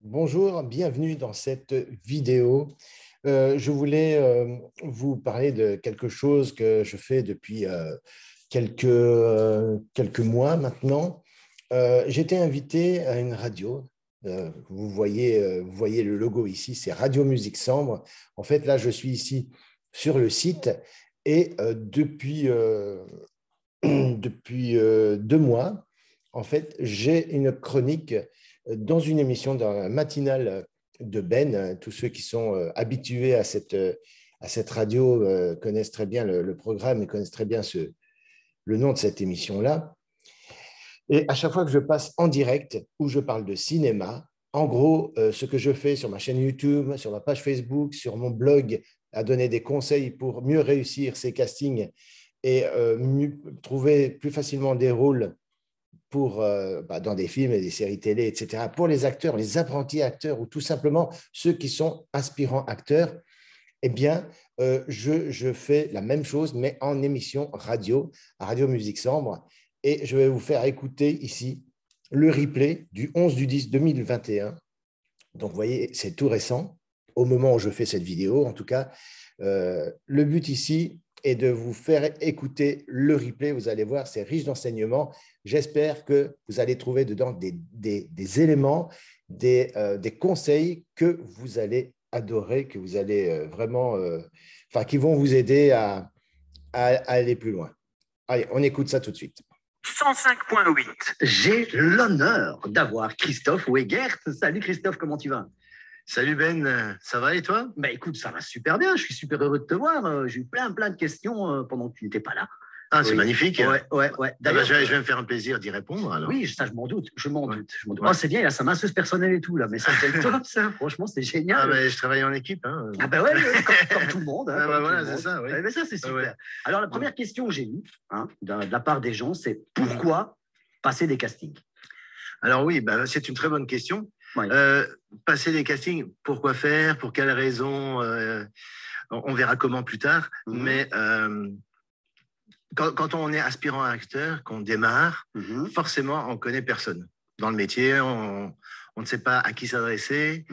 Bonjour, bienvenue dans cette vidéo. Je voulais vous parler de quelque chose que je fais depuis quelques mois maintenant. J'ai été invité à une radio. Vous voyez le logo ici, c'est Radio Musique Sambre. En fait, là, je suis ici sur le site et depuis 2 mois, en fait, j'ai une chronique dans une émission, dans la matinale de Ben. Tous ceux qui sont habitués à cette radio connaissent très bien le programme et connaissent très bien le nom de cette émission-là. Et à chaque fois que je passe en direct, où je parle de cinéma, en gros, ce que je fais sur ma chaîne YouTube, sur ma page Facebook, sur mon blog, à donner des conseils pour mieux réussir ces castings et trouver plus facilement des rôles dans des films et des séries télé, etc., pour les acteurs, les apprentis acteurs ou tout simplement ceux qui sont aspirants acteurs, eh bien, je fais la même chose, mais en émission radio, à Radio Musique Sambre. Et je vais vous faire écouter ici le replay du 11/10/2021. Donc, vous voyez, c'est tout récent, au moment où je fais cette vidéo, en tout cas. Le but ici est de vous faire écouter le replay. Vous allez voir, c'est riche d'enseignements. J'espère que vous allez trouver dedans des éléments, des conseils que vous allez adorer, que vous allez qui vont vous aider à aller plus loin. Allez, on écoute ça tout de suite. 105.8. J'ai l'honneur d'avoir Christophe Weghert. Salut Christophe, comment tu vas? Salut Ben, ça va et toi? Bah écoute, ça va super bien, je suis super heureux de te voir. J'ai eu plein de questions pendant que tu n'étais pas là. Ah, c'est magnifique. Ouais. D'ailleurs, je vais me faire un plaisir d'y répondre. Alors. Oui, ça, je m'en doute. Oh, c'est bien, il a sa masseuse personnelle et tout, là, mais ça, c'est le top, ça. Franchement, c'est génial. Ah, ben, je travaille en équipe. Hein. Ah, ben ouais, comme tout le monde. Hein, voilà, c'est ça, oui. Mais ça, c'est super. Ouais. Alors, la première question que j'ai eue de la part des gens, c'est pourquoi passer des castings? Alors, oui, c'est une très bonne question. Ouais. Passer des castings, pourquoi faire? Pour quelles raisons? On verra comment plus tard. Mais quand on est aspirant à acteur, qu'on démarre, forcément, on connaît personne. Dans le métier, on ne sait pas à qui s'adresser,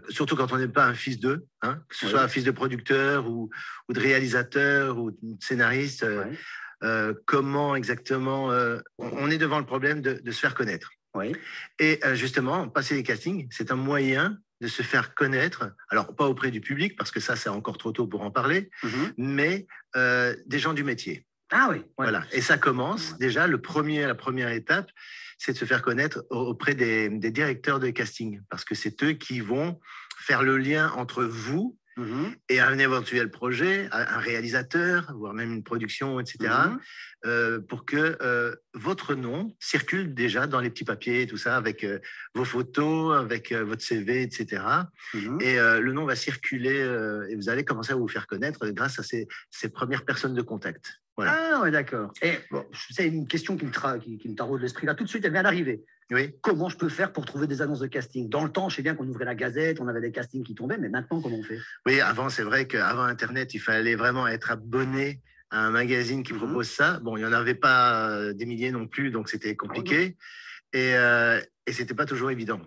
surtout quand on n'est pas un fils d'eux, que ce soit un fils de producteur ou de réalisateur ou de scénariste. Comment exactement on est devant le problème de se faire connaître. Oui. Et justement, passer les castings, c'est un moyen de se faire connaître, alors pas auprès du public, parce que ça, c'est encore trop tôt pour en parler, mais des gens du métier. Ah oui. Voilà. Et ça commence déjà, la première étape, c'est de se faire connaître auprès des directeurs de casting, parce que c'est eux qui vont faire le lien entre vous et un éventuel projet, un réalisateur, voire même une production, etc., pour que votre nom circule déjà dans les petits papiers, tout ça, avec vos photos, avec votre CV, etc. Et le nom va circuler et vous allez commencer à vous faire connaître grâce à ces premières personnes de contact. Voilà. Ah, ouais, d'accord. Et bon, c'est une question qui me taraude l'esprit là. Tout de suite, elle vient d'arriver. Oui. Comment je peux faire pour trouver des annonces de casting? Dans le temps, je sais bien qu'on ouvrait la Gazette, on avait des castings qui tombaient, mais maintenant, comment on fait? Oui, avant, c'est vrai qu'avant Internet, il fallait vraiment être abonné à un magazine qui propose ça. Bon, il n'y en avait pas des milliers non plus, donc c'était compliqué. Et ce n'était pas toujours évident.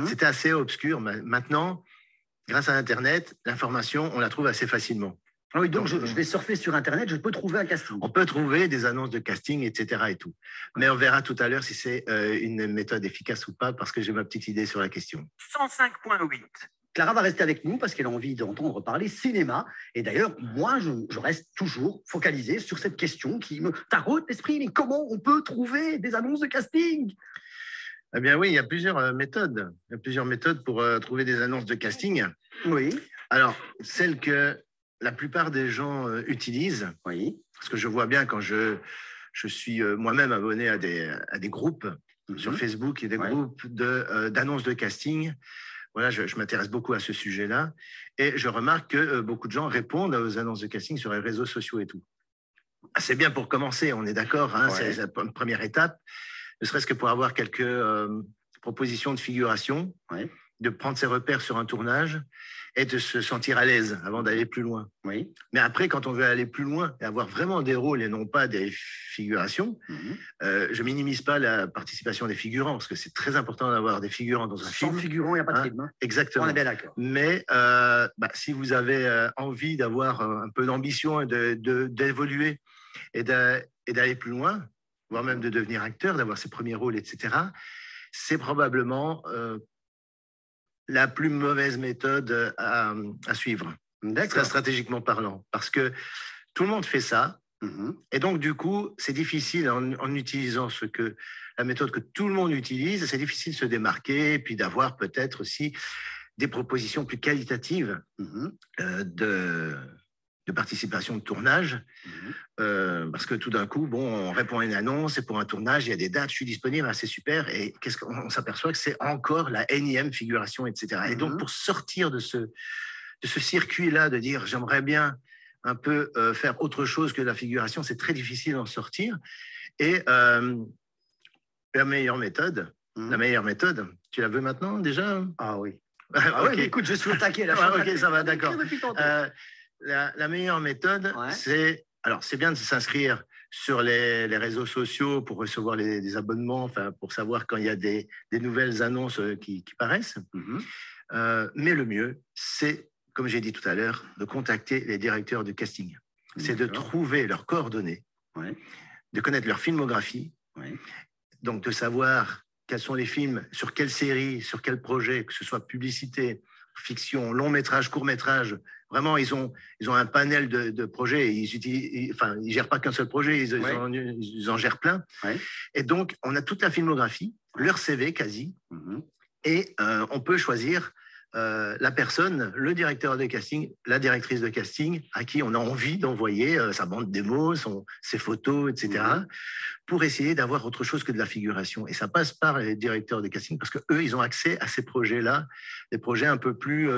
C'était assez obscur. Maintenant, grâce à Internet, l'information, on la trouve assez facilement. Ah oui, donc je vais surfer sur Internet, je peux trouver un casting. On peut trouver des annonces de casting, etc. et tout. Mais on verra tout à l'heure si c'est une méthode efficace ou pas, parce que j'ai ma petite idée sur la question. 105.8. Clara va rester avec nous parce qu'elle a envie d'entendre parler cinéma. Et d'ailleurs, moi, je reste toujours focalisé sur cette question qui me taraude l'esprit. Mais comment on peut trouver des annonces de casting? Eh bien oui, il y a plusieurs méthodes. Il y a plusieurs méthodes pour trouver des annonces de casting. Oui. Alors, celle que la plupart des gens utilisent, parce que je vois bien quand je suis moi-même abonné à des groupes sur Facebook et des groupes d'annonces de casting. Voilà, je m'intéresse beaucoup à ce sujet-là et je remarque que beaucoup de gens répondent aux annonces de casting sur les réseaux sociaux et tout. C'est bien pour commencer, on est d'accord, c'est la première étape, ne serait-ce que pour avoir quelques propositions de figuration. de prendre ses repères sur un tournage et de se sentir à l'aise avant d'aller plus loin. Oui. Mais après, quand on veut aller plus loin et avoir vraiment des rôles et non pas des figurations, je minimise pas la participation des figurants parce que c'est très important d'avoir des figurants dans un film. Sans figurant, il n'y a pas de film. Exactement. On est bien d'accord. Mais si vous avez envie d'avoir un peu d'ambition et d'évoluer et d'aller plus loin, voire même de devenir acteur, d'avoir ses premiers rôles, etc., c'est probablement la plus mauvaise méthode à suivre, très stratégiquement parlant, parce que tout le monde fait ça, et donc du coup, c'est difficile en utilisant la méthode que tout le monde utilise, c'est difficile de se démarquer, et puis d'avoir peut-être aussi des propositions plus qualitatives de participation de tournage, parce que tout d'un coup, on répond à une annonce, c'est pour un tournage, il y a des dates, je suis disponible, c'est super, et qu'est-ce qu'on s'aperçoit que c'est encore la énième figuration, etc. Et donc, pour sortir de ce circuit-là, de dire j'aimerais bien un peu faire autre chose que la figuration, c'est très difficile d'en sortir. Et la meilleure méthode, tu la veux maintenant déjà? Ah oui. Okay. Oui, écoute, je suis au taquet là. Ok, ça va, d'accord. La meilleure méthode, c'est bien de s'inscrire sur les réseaux sociaux pour recevoir des abonnements, pour savoir quand il y a des nouvelles annonces qui paraissent. Mais le mieux, c'est, comme j'ai dit tout à l'heure, de contacter les directeurs de casting. C'est de trouver leurs coordonnées, de connaître leur filmographie, donc de savoir quels sont les films, sur quelle série, sur quel projet, que ce soit publicité, fiction, long métrage, court métrage. Vraiment, ils ont un panel de projets. Ils gèrent pas qu'un seul projet, ils en gèrent plein. Et donc, on a toute la filmographie, leur CV quasi, et on peut choisir la personne, le directeur de casting, la directrice de casting, à qui on a envie d'envoyer sa bande démo, ses photos, etc., pour essayer d'avoir autre chose que de la figuration. Et ça passe par les directeurs de casting, parce qu'eux, ils ont accès à ces projets-là, des projets un peu plus...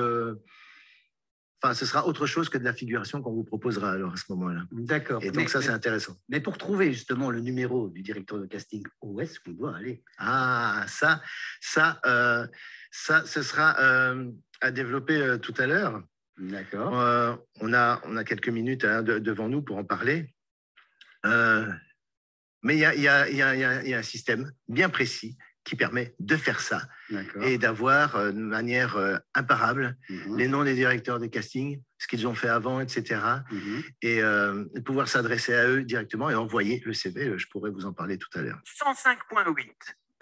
ce sera autre chose que de la figuration qu'on vous proposera alors à ce moment-là. D'accord. Et donc c'est intéressant. Mais pour trouver justement le numéro du directeur de casting, où est-ce qu'on doit aller? Ah, ça, ce sera à développer tout à l'heure. D'accord. On a quelques minutes devant nous pour en parler. Mais il y a un système bien précis qui permet de faire ça et d'avoir de manière imparable les noms des directeurs de casting, ce qu'ils ont fait avant, etc. Et de pouvoir s'adresser à eux directement et envoyer le CV. Je pourrais vous en parler tout à l'heure. 105.8.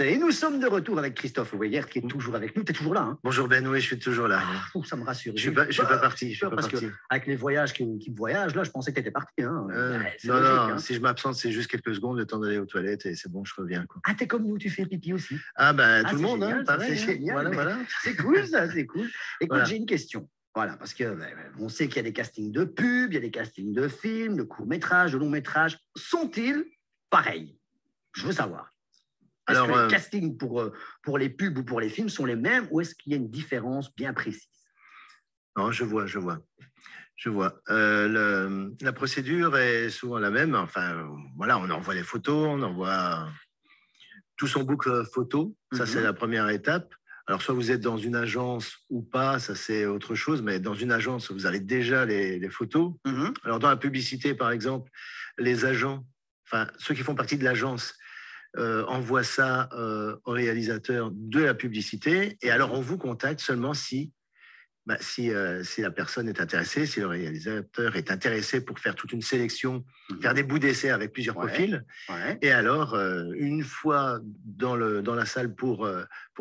Et nous sommes de retour avec Christophe Ouweillert qui est toujours avec nous. Tu es toujours là, hein? Bonjour Ben, oui, je suis toujours là. Ça me rassure. Je ne suis pas parti. Parce qu'avec les voyages qui voyagent, là, je pensais que tu étais parti. Hein. Non, logique, si je m'absente, c'est juste quelques secondes, le temps d'aller aux toilettes et c'est bon, je reviens. Quoi. Ah, t'es comme nous, tu fais pipi aussi? Ah, ben tout le monde, génial, pareil. C'est génial. Voilà. C'est cool, ça, c'est cool. Écoute, j'ai une question. Voilà, parce qu'on sait qu'il y a des castings de pub, il y a des castings de films, de courts-métrages, de longs-métrages. Sont-ils pareils? Je veux savoir. Est-ce que les castings pour les pubs ou pour les films sont les mêmes ou est-ce qu'il y a une différence bien précise? Non, je vois. La procédure est souvent la même. On envoie les photos, on envoie tout son book photo. Ça, c'est la première étape. Alors, soit vous êtes dans une agence ou pas, ça, c'est autre chose. Mais dans une agence, vous avez déjà les photos. Alors, dans la publicité, par exemple, les agents, ceux qui font partie de l'agence, envoie ça au réalisateur de la publicité et alors on vous contacte seulement si la personne est intéressée, si le réalisateur est intéressé pour faire toute une sélection, faire des bouts d'essai avec plusieurs profils. Et alors, une fois dans la salle pour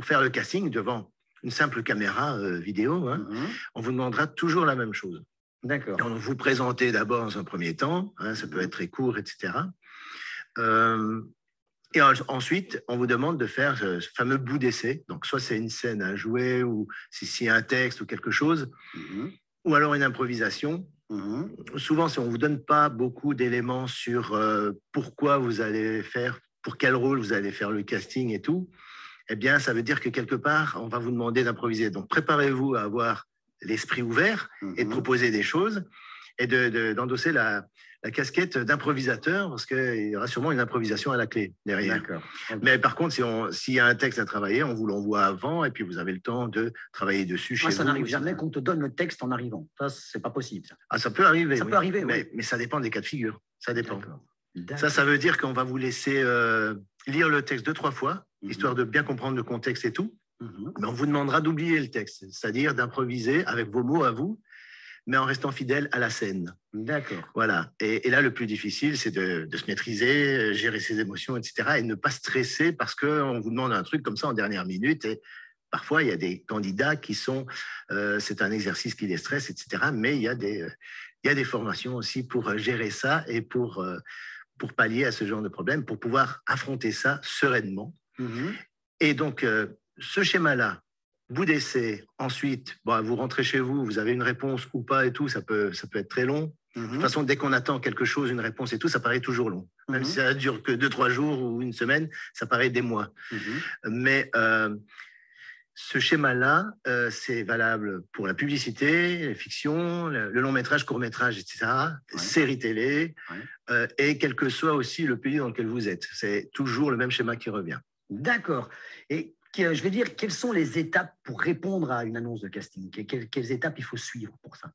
faire le casting devant une simple caméra vidéo, on vous demandera toujours la même chose. D'accord. On vous présentez d'abord dans un premier temps, ça peut être très court, etc. Et ensuite, on vous demande de faire ce fameux bout d'essai. Donc, soit c'est une scène à jouer, ou s'il y a un texte ou quelque chose, ou alors une improvisation. Souvent, si on ne vous donne pas beaucoup d'éléments sur pourquoi vous allez faire, pour quel rôle vous allez faire le casting et tout, eh bien, ça veut dire que quelque part, on va vous demander d'improviser. Donc, préparez-vous à avoir l'esprit ouvert et de proposer des choses. et d'endosser la casquette d'improvisateur, parce qu'il y aura sûrement une improvisation à la clé derrière. D'accord. Okay. Mais par contre, s'il y a un texte à travailler, on vous l'envoie avant, et puis vous avez le temps de travailler dessus chez vous. Ça n'arrive jamais qu'on te donne le texte en arrivant. Ça, c'est pas possible. Ça. Ah, ça peut arriver. Ça peut arriver, oui. Mais ça dépend des cas de figure. Ça dépend. D'accord. Ça veut dire qu'on va vous laisser lire le texte 2-3 fois, histoire de bien comprendre le contexte et tout. Mais on vous demandera d'oublier le texte, c'est-à-dire d'improviser avec vos mots à vous, mais en restant fidèle à la scène. D'accord. Voilà. Et là, le plus difficile, c'est de se maîtriser, gérer ses émotions, etc. et ne pas stresser parce qu'on vous demande un truc comme ça en dernière minute. Et parfois, il y a des candidats qui sont... c'est un exercice qui les stresse, etc. Mais il y a des formations aussi pour gérer ça et pour pallier à ce genre de problème, pour pouvoir affronter ça sereinement. Et donc, ce schéma-là, bout d'essai, ensuite, vous rentrez chez vous, vous avez une réponse ou pas et tout, ça peut être très long. De toute façon, dès qu'on attend quelque chose, une réponse et tout, ça paraît toujours long. Même si ça dure que 2-3 jours ou une semaine, ça paraît des mois. Mais ce schéma-là, c'est valable pour la publicité, la fiction, le long-métrage, court-métrage, etc., séries télé, et quel que soit aussi le pays dans lequel vous êtes. C'est toujours le même schéma qui revient. D'accord. Et je vais dire, quelles sont les étapes pour répondre à une annonce de casting? Quelles étapes il faut suivre pour ça?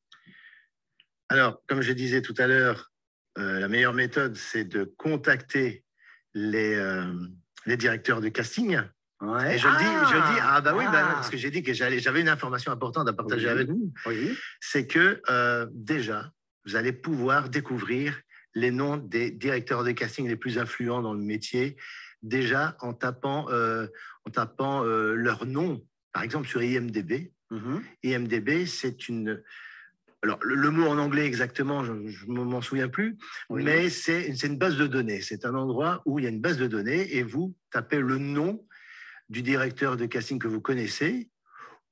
Alors, comme je disais tout à l'heure, la meilleure méthode, c'est de contacter les directeurs de casting. Ouais. Et je dis, parce que j'ai dit que j'avais une information importante à partager avec vous. C'est que déjà, vous allez pouvoir découvrir les noms des directeurs de casting les plus influents dans le métier, déjà en tapant leur nom, par exemple sur IMDb. IMDb, c'est une... Alors, le mot en anglais exactement, je ne m'en souviens plus, mais c'est une base de données. C'est un endroit où il y a une base de données et vous tapez le nom du directeur de casting que vous connaissez,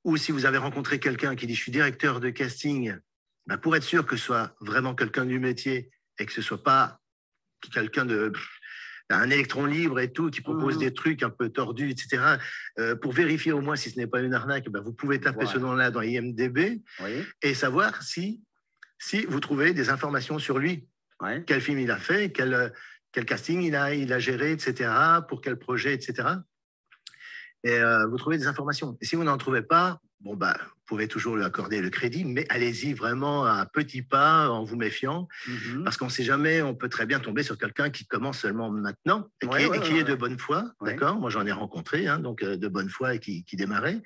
ou si vous avez rencontré quelqu'un qui dit « je suis directeur de casting », pour être sûr que ce soit vraiment quelqu'un du métier et que ce ne soit pas quelqu'un un électron libre et tout, qui propose des trucs un peu tordus, etc. Pour vérifier au moins si ce n'est pas une arnaque, vous pouvez taper ce nom-là dans IMDb et savoir si vous trouvez des informations sur lui. Quel film il a fait, quel casting il a géré, etc. Pour quel projet, etc. Et vous trouvez des informations. Et si vous n'en trouvez pas, vous pouvez toujours lui accorder le crédit, mais allez-y vraiment à petits pas, en vous méfiant, parce qu'on ne sait jamais, on peut très bien tomber sur quelqu'un qui commence seulement maintenant et qui est de bonne foi, d'accord. Moi, j'en ai rencontré, donc de bonne foi et qui démarrait.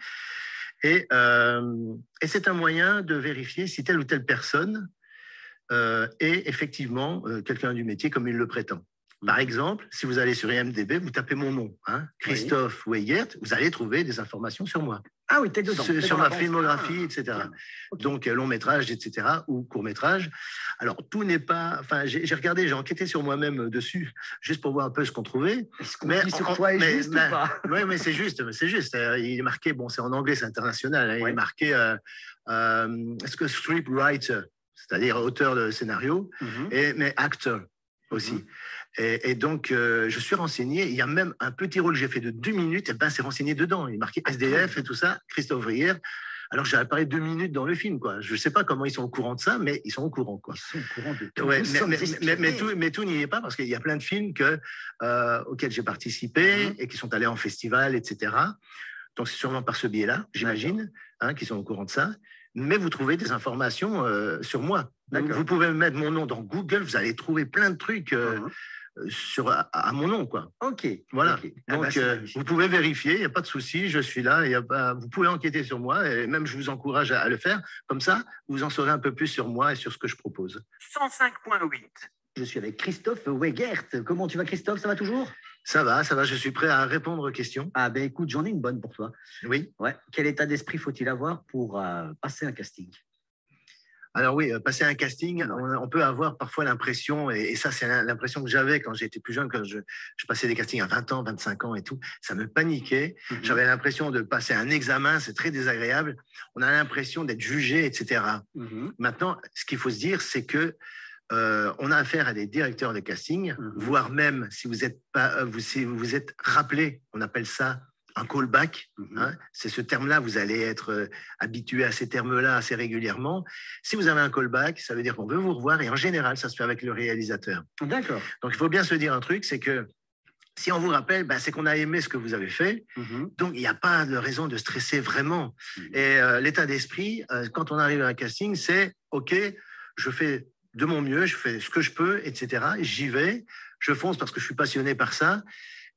Et c'est un moyen de vérifier si telle ou telle personne est effectivement quelqu'un du métier comme il le prétend. Par exemple, si vous allez sur IMDb, vous tapez mon nom, Christophe Weigert, vous allez trouver des informations sur moi. Ah oui, t'es dedans. Sur ma filmographie, etc. Donc, long métrage, etc. ou court métrage. Alors, tout n'est pas... Enfin, j'ai regardé, j'ai enquêté sur moi-même dessus, juste pour voir un peu ce qu'on trouvait. Est-ce qu'on dit sur toi est juste ou pas? Oui, mais c'est juste. Il est marqué, c'est en anglais, c'est international, il est marqué est-ce que scriptwriter, c'est-à-dire auteur de scénario, mais acteur aussi. Et donc, je suis renseigné. Il y a même un petit rôle que j'ai fait de 2 minutes. Et c'est renseigné dedans. Il est marqué SDF et tout ça, Christophe Weigert. Alors, j'ai apparu 2 minutes dans le film, quoi. Je ne sais pas comment ils sont au courant de ça, mais ils sont au courant, quoi. Ils sont au courant de tout. Ouais, mais tout n'y est pas, parce qu'il y a plein de films auxquels j'ai participé et qui sont allés en festival, etc. Donc, c'est sûrement par ce biais-là, j'imagine, qu'ils sont au courant de ça. Mais vous trouvez des informations sur moi. Donc, vous pouvez mettre mon nom dans Google, vous allez trouver plein de trucs à mon nom, quoi. Ok. Voilà. Donc, vous pouvez vérifier, il n'y a pas de souci, je suis là. Vous pouvez enquêter sur moi, et même je vous encourage à le faire. Comme ça, vous en saurez un peu plus sur moi et sur ce que je propose. 105.8. Je suis avec Christophe Weigert. Comment tu vas, Christophe? Ça va toujours? Ça va, je suis prêt à répondre aux questions. Ah ben écoute, j'en ai une bonne pour toi. Oui. Ouais. Quel état d'esprit faut-il avoir pour passer un casting? Alors oui, passer un casting, on peut avoir parfois l'impression, et ça c'est l'impression que j'avais quand j'étais plus jeune, quand je passais des castings à 20 ans, 25 ans et tout, ça me paniquait. J'avais l'impression de passer un examen, c'est très désagréable. On a l'impression d'être jugé, etc. Maintenant, ce qu'il faut se dire, c'est que on a affaire à des directeurs de casting, voire même si vous êtes rappelé, on appelle ça un callback, c'est ce terme-là, vous allez être habitué à ces termes-là assez régulièrement. Si vous avez un callback, ça veut dire qu'on veut vous revoir et en général, ça se fait avec le réalisateur. D'accord. Donc, il faut bien se dire un truc, c'est que si on vous rappelle, c'est qu'on a aimé ce que vous avez fait. Donc, il n'y a pas de raison de stresser vraiment. Et l'état d'esprit, quand on arrive à un casting, c'est « OK, je fais de mon mieux, je fais ce que je peux, etc. J'y vais, je fonce parce que je suis passionné par ça.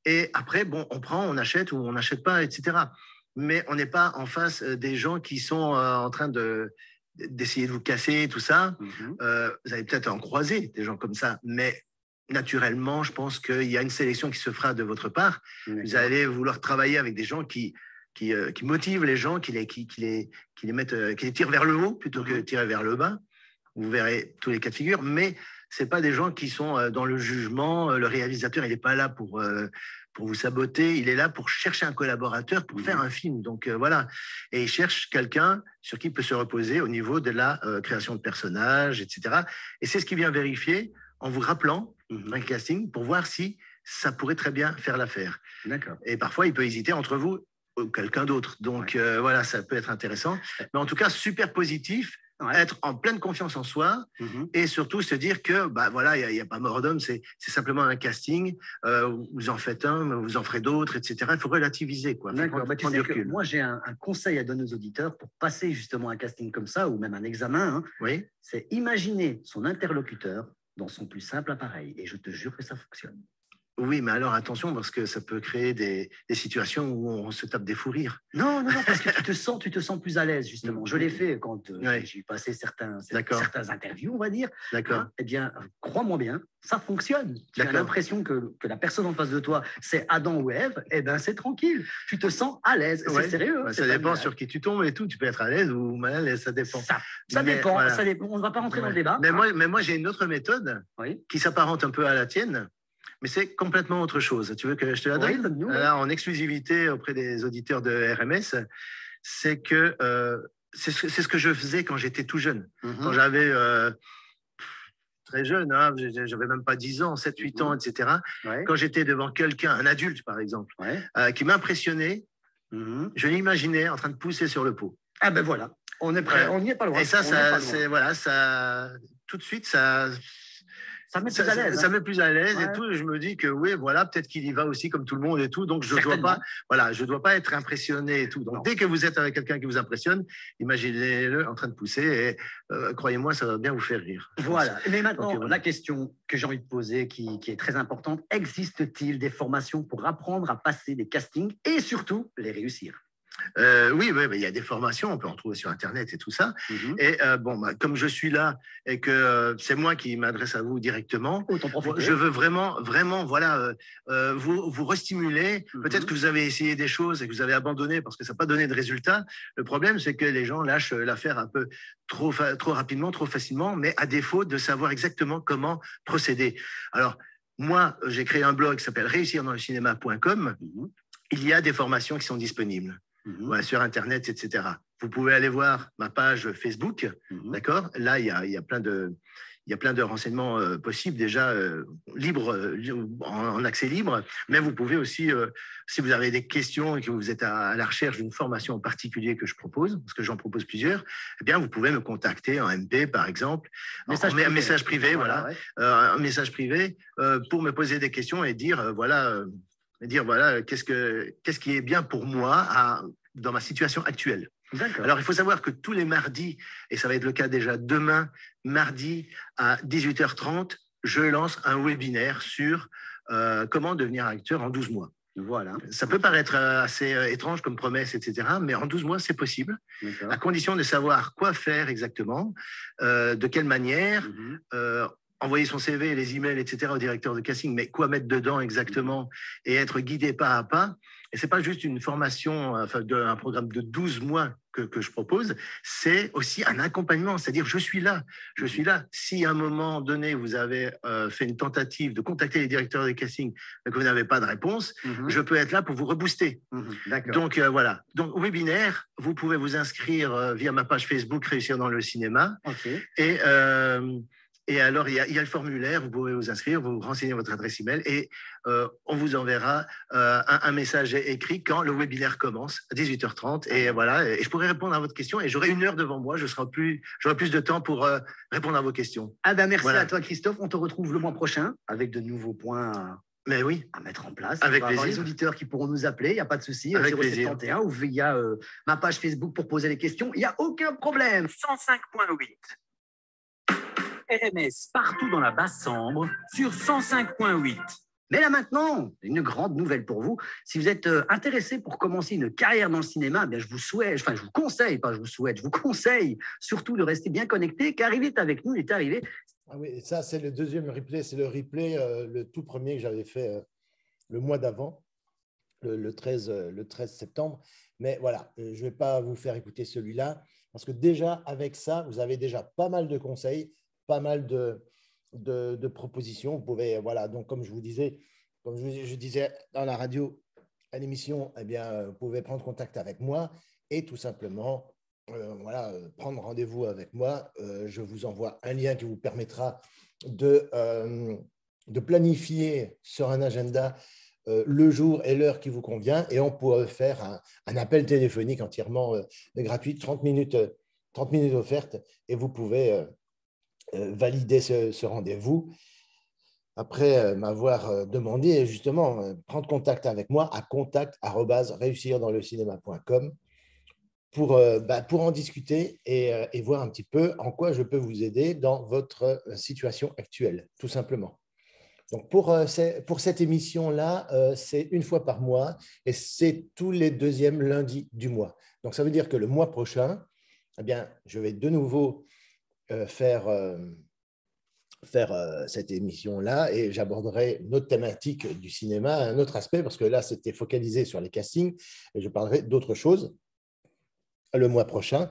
Et après, on prend, on achète ou on n'achète pas, etc. Mais on n'est pas en face des gens qui sont en train d'essayer de vous casser, tout ça. Vous allez peut-être en croiser des gens comme ça, mais naturellement, je pense qu'il y a une sélection qui se fera de votre part. Vous allez vouloir travailler avec des gens qui motivent les gens, qui les tirent vers le haut plutôt que tirer vers le bas. Vous verrez tous les cas de figure, mais ce n'est pas des gens qui sont dans le jugement. Le réalisateur, il n'est pas là pour vous saboter, il est là pour chercher un collaborateur pour faire un film. Donc voilà, et il cherche quelqu'un sur qui il peut se reposer au niveau de la création de personnages, etc. Et c'est ce qu'il vient vérifier en vous rappelant un casting pour voir si ça pourrait très bien faire l'affaire. D'accord. Et parfois, il peut hésiter entre vous ou quelqu'un d'autre. Donc voilà, ça peut être intéressant. Mais en tout cas, super positif. Être en pleine confiance en soi et surtout se dire que voilà, il n'y a pas mort d'homme, c'est simplement un casting, vous en faites un, vous en ferez d'autres, etc. Il faut relativiser, quoi. D'accord. Tu sais que moi j'ai un conseil à donner aux auditeurs pour passer justement un casting comme ça ou même un examen, oui. C'est imaginer son interlocuteur dans son plus simple appareil et je te jure que ça fonctionne. Oui, mais alors attention, parce que ça peut créer des situations où on se tape des fous rires. Non, parce que tu te sens plus à l'aise, justement. Je l'ai fait quand j'ai passé certains interviews, on va dire. D'accord. Eh bien, crois-moi bien, ça fonctionne. Tu as l'impression que la personne en face de toi, c'est Adam ou Ève, eh bien, c'est tranquille. Tu te sens à l'aise. C'est sérieux. Ça dépend sur qui tu tombes et tout. Tu peux être à l'aise ou mal à l'aise, ça dépend. Ça dépend. On ne va pas rentrer dans le débat. Mais moi, j'ai une autre méthode qui s'apparente un peu à la tienne. Mais c'est complètement autre chose. Tu veux que je te la donne en exclusivité auprès des auditeurs de RMS, c'est que c'est ce que je faisais quand j'étais tout jeune. Quand j'avais très jeune, j'avais même pas 10 ans, 7, 8 ans, etc. Quand j'étais devant quelqu'un, un adulte par exemple, qui m'impressionnait, je l'imaginais en train de pousser sur le pot. Ah ben voilà, on est prêt, on n'y est pas loin. Et ça, tout de suite, ça met plus à l'aise. Ça met plus à l'aise et tout. Et je me dis que oui, voilà, peut-être qu'il y va aussi comme tout le monde et tout. Donc je dois pas être impressionné et tout. Donc dès que vous êtes avec quelqu'un qui vous impressionne, imaginez-le en train de pousser et croyez-moi, ça va bien vous faire rire. Voilà. Mais maintenant, la question que j'ai envie de poser, qui est très importante, existe-t-il des formations pour apprendre à passer des castings et surtout les réussir? Oui, il y a des formations, on peut en trouver sur Internet et tout ça. Et comme je suis là et que c'est moi qui m'adresse à vous directement, je veux vraiment, vous restimuler. Peut-être que vous avez essayé des choses et que vous avez abandonné parce que ça n'a pas donné de résultat. Le problème, c'est que les gens lâchent l'affaire un peu trop rapidement, trop facilement, mais à défaut de savoir exactement comment procéder. Alors, moi, j'ai créé un blog qui s'appelle réussirdanslecinema.com. Il y a des formations qui sont disponibles. Sur Internet, etc. Vous pouvez aller voir ma page Facebook, d'accord. Là, il y a plein de renseignements possibles déjà libres, en accès libre. Mais vous pouvez aussi, si vous avez des questions et que vous êtes à la recherche d'une formation en particulier que je propose, parce que j'en propose plusieurs, eh bien, vous pouvez me contacter en MP, par exemple, un message privé, un message privé pour me poser des questions et dire qu'est-ce qui est bien pour moi dans ma situation actuelle. Alors, il faut savoir que tous les mardis, et ça va être le cas déjà demain, mardi à 18h30, je lance un webinaire sur comment devenir acteur en 12 mois. Voilà. Ça peut paraître assez étrange comme promesse, etc., mais en 12 mois, c'est possible, à condition de savoir quoi faire exactement, de quelle manière, envoyer son CV, les emails, etc. au directeur de casting, mais quoi mettre dedans exactement et être guidé pas à pas. Et ce n'est pas juste une formation, un programme de 12 mois que je propose, c'est aussi un accompagnement, c'est-à-dire je suis là. Si à un moment donné, vous avez fait une tentative de contacter les directeurs de casting et que vous n'avez pas de réponse, je peux être là pour vous rebooster. Donc voilà. Donc webinaire, vous pouvez vous inscrire via ma page Facebook Réussir dans le cinéma. Et alors, il y a le formulaire, vous pouvez vous inscrire, vous renseignez votre adresse email et on vous enverra un message écrit quand le webinaire commence à 18h30. Et voilà, et je pourrai répondre à votre question et j'aurai 1 heure devant moi. J'aurai plus de temps pour répondre à vos questions. Ah ben merci à toi, Christophe. On te retrouve le mois prochain avec de nouveaux points Mais oui, à mettre en place. Avec on va avoir plaisir. les auditeurs qui pourront nous appeler, il n'y a pas de souci, Avec 0731 ou via ma page Facebook pour poser les questions. Il n'y a aucun problème. 105.8. RMS partout dans la Basse-Sambre sur 105.8. Mais là maintenant, une grande nouvelle pour vous. Si vous êtes intéressé pour commencer une carrière dans le cinéma, eh bien, je vous conseille surtout de rester bien connecté car il est avec nous, il est arrivé. Ah oui, ça c'est le deuxième replay, c'est le replay, le tout premier que j'avais fait le mois d'avant, le 13 septembre. Mais voilà, je ne vais pas vous faire écouter celui-là parce que déjà avec ça, vous avez déjà pas mal de conseils, pas mal de propositions. Vous pouvez, voilà, donc comme je vous disais, comme je disais dans la radio à l'émission, eh bien, vous pouvez prendre contact avec moi et tout simplement prendre rendez-vous avec moi. Je vous envoie un lien qui vous permettra de planifier sur un agenda le jour et l'heure qui vous convient et on pourra faire un appel téléphonique entièrement gratuit, 30 minutes offertes et vous pouvez valider ce rendez-vous après m'avoir demandé justement prendre contact avec moi à contact@réussirdanslecinema.com pour en discuter et voir un petit peu en quoi je peux vous aider dans votre situation actuelle, tout simplement. Donc, pour cette émission-là, c'est 1 fois par mois et c'est tous les 2e lundis du mois. Donc, ça veut dire que le mois prochain, eh bien, je vais de nouveau faire cette émission-là et j'aborderai une autre thématique du cinéma, un autre aspect, parce que là, c'était focalisé sur les castings et je parlerai d'autres choses le mois prochain.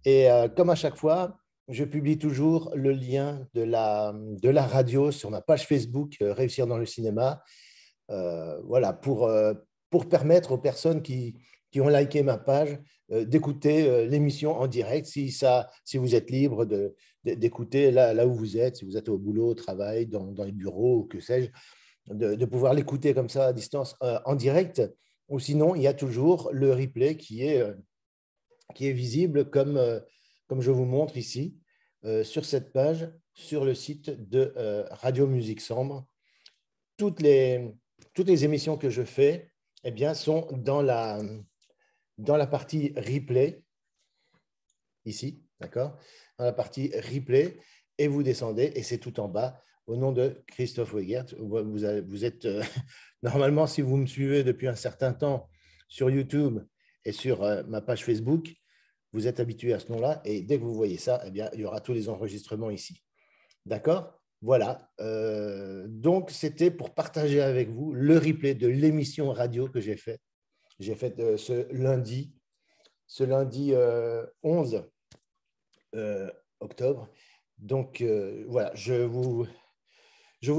Et comme à chaque fois, je publie toujours le lien de la radio sur ma page Facebook Réussir dans le cinéma, voilà, pour permettre aux personnes qui ont liké ma page d'écouter l'émission en direct, si vous êtes libre d'écouter là où vous êtes, si vous êtes au boulot, au travail, dans les bureaux, ou que sais-je, de pouvoir l'écouter comme ça à distance en direct. Ou sinon, il y a toujours le replay qui est visible comme je vous montre ici, sur cette page, sur le site de Radio Musique Sambre. Toutes les émissions que je fais eh bien, sont dans la partie replay, ici, d'accord, dans la partie replay, et vous descendez, et c'est tout en bas, au nom de Christophe Weigert. Vous êtes, normalement, si vous me suivez depuis un certain temps sur YouTube et sur ma page Facebook, vous êtes habitué à ce nom-là, et dès que vous voyez ça, eh bien, il y aura tous les enregistrements ici. D'accord ? Voilà. Donc, c'était pour partager avec vous le replay de l'émission radio que j'ai faite. J'ai fait ce lundi 11 octobre. Donc, voilà, je vous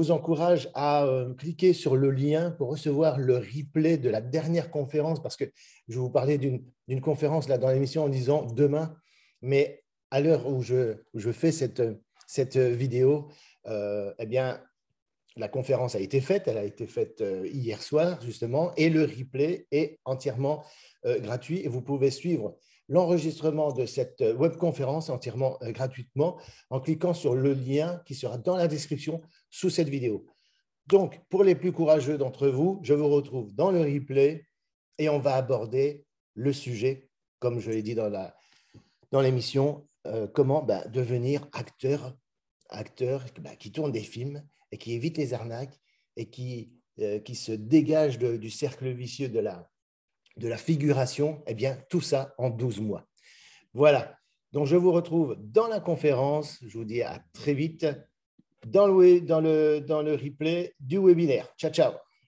encourage à cliquer sur le lien pour recevoir le replay de la dernière conférence, parce que je vais vous parler d'une conférence là, dans l'émission en disant demain, mais à l'heure où je fais cette vidéo, eh bien, la conférence a été faite, elle a été faite hier soir justement, et le replay est entièrement gratuit et vous pouvez suivre l'enregistrement de cette webconférence entièrement gratuitement en cliquant sur le lien qui sera dans la description sous cette vidéo. Donc, pour les plus courageux d'entre vous, je vous retrouve dans le replay et on va aborder le sujet, comme je l'ai dit dans l'émission, comment devenir acteur qui tourne des films et qui évite les arnaques et qui se dégage du cercle vicieux de la figuration, eh bien, tout ça en 12 mois. Voilà, donc je vous retrouve dans la conférence, je vous dis à très vite dans le replay du webinaire. Ciao, ciao.